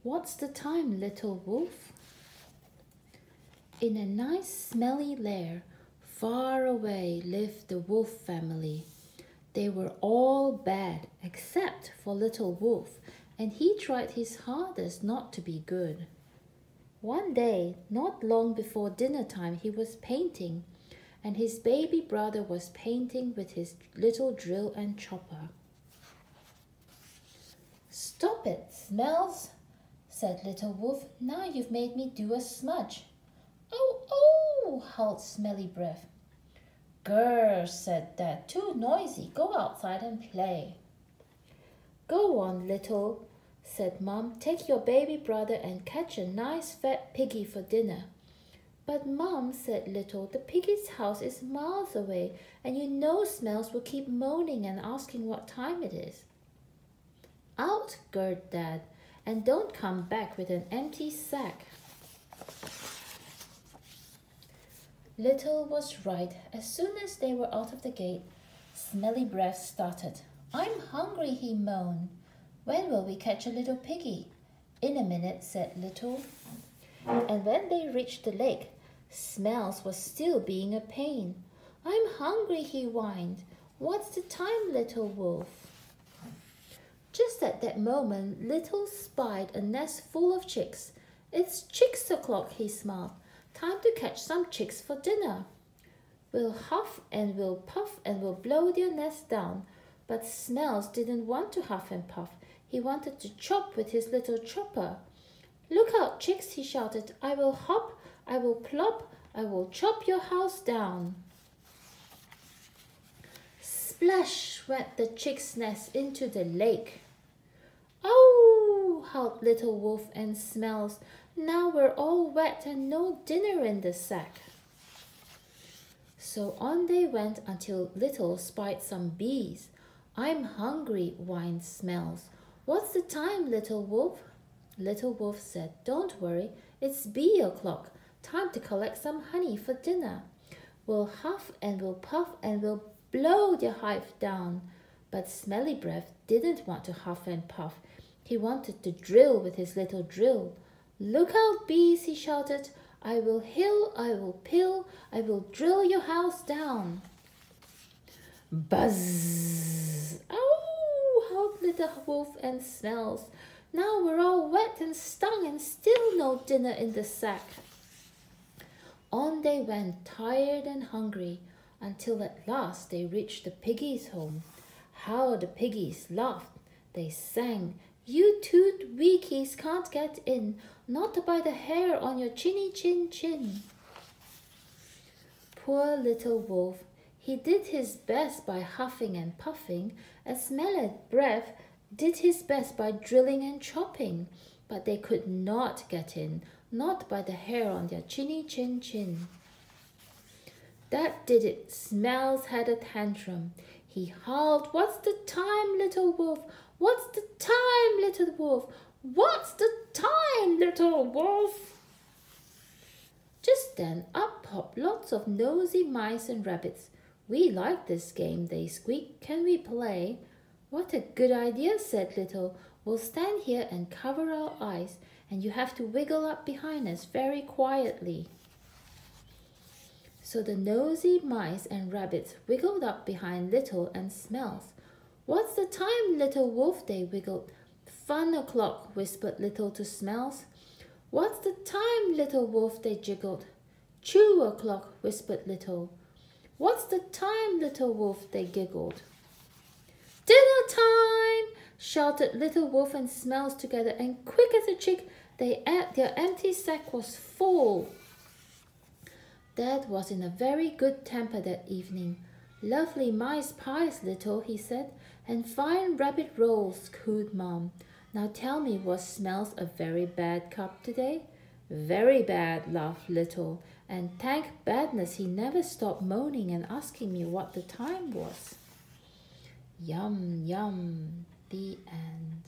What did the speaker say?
What's the time, little wolf? In a nice smelly lair, far away, lived the wolf family. They were all bad except for little wolf, and he tried his hardest not to be good. One day, not long before dinner time, he was painting, and his baby brother was painting with his little drill and chopper. "Stop it, Smells," said Little Wolf. "Now you've made me do a smudge." "Oh, oh," howled Smelly Breath. "Grr," said Dad, "too noisy. Go outside and play." "Go on, Little," said Mom. "Take your baby brother and catch a nice fat piggy for dinner." "But Mom," said Little, "the piggy's house is miles away, and you know Smells will keep moaning and asking what time it is." "Out," gurred Dad, "and don't come back with an empty sack." Little was right. As soon as they were out of the gate, Smelly Breath started. "I'm hungry," he moaned. "When will we catch a little piggy?" "In a minute," said Little. And when they reached the lake, Smells was still being a pain. "I'm hungry," he whined. "What's the time, Little Wolf?" Just at that moment, Little spied a nest full of chicks. "It's chicks o'clock," he smiled. "Time to catch some chicks for dinner." "We'll huff and we'll puff and we'll blow their nest down." But Smells didn't want to huff and puff. He wanted to chop with his little chopper. "Look out, chicks," he shouted. "I will hop, I will plop, I will chop your house down." Splash went the chick's nest into the lake. "Oh," howled Little Wolf and Smells. "Now we're all wet and no dinner in the sack." So on they went until Little spied some bees. "I'm hungry," whined Smells. "What's the time, Little Wolf?" Little Wolf said, "Don't worry, it's bee o'clock. Time to collect some honey for dinner. We'll huff and we'll puff and we'll blow their hive down." But Smelly Breath didn't want to huff and puff. He wanted to drill with his little drill. "Look out, bees," he shouted. "I will hill, I will pill, I will drill your house down." Buzz! "Oh," howled Little Wolf and Smells. "Now we're all wet and stung and still no dinner in the sack." On they went, tired and hungry, until at last they reached the piggies' home. How the piggies laughed! They sang, "You toot weakies can't get in, not by the hair on your chinny chin chin." Poor Little Wolf, he did his best by huffing and puffing, as Smelly Breath did his best by drilling and chopping, but they could not get in, not by the hair on their chinny chin chin. That did it. Smells had a tantrum. He howled, "What's the time, Little Wolf? What's the time, Little Wolf? What's the time, Little Wolf?" Just then up popped lots of nosy mice and rabbits. "We like this game," they squeaked. "Can we play?" "What a good idea," said Little. "We'll stand here and cover our eyes, and you have to wiggle up behind us very quietly." So the nosy mice and rabbits wiggled up behind Little and Smells. "What's the time, Little Wolf?" they wiggled. "Fun o'clock," whispered Little to Smells. "What's the time, Little Wolf?" they jiggled. "Chew o'clock," whispered Little. "What's the time, Little Wolf?" they giggled. "Dinner time!" shouted Little Wolf and Smells together, and quick as a chick, their empty sack was full. Dad was in a very good temper that evening. "Lovely mice pies, Little," he said, "and fine rabbit rolls," cooed Mom. "Now tell me, was Smells a very bad cub today?" "Very bad," laughed Little, "and thank badness he never stopped moaning and asking me what the time was." Yum, yum. The end.